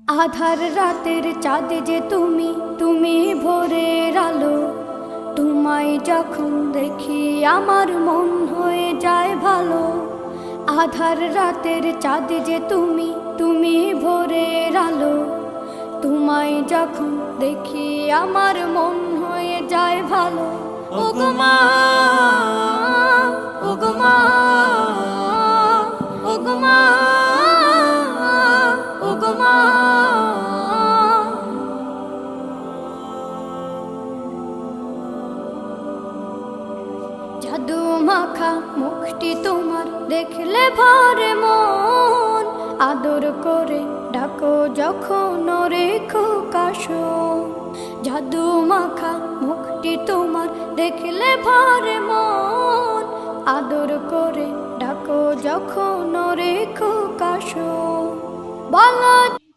আধার রাতের চাঁদ যে তুমি, তুমি ভোরের আলো। তোমায় যখন দেখি আমার মন হয়ে যায় ভালো। আধার রাতের চাঁদ যে তুমি, তুমি ভোরের আলো। তোমায় যখন দেখি আমার মন হয়ে যায় ভালো। ওগো মা, ওগো মা, ওগো মা, ওগো মা। জাদু মাখা মুখটি তোমার দেখলে ভরে মন। আদর করে ডাকো যখন রেখো কাশন। জাদু মাখা মুখটি তোমার দেখলে ভরে মন। আদর করে ডাকো যখন রেখো কাশন। বলো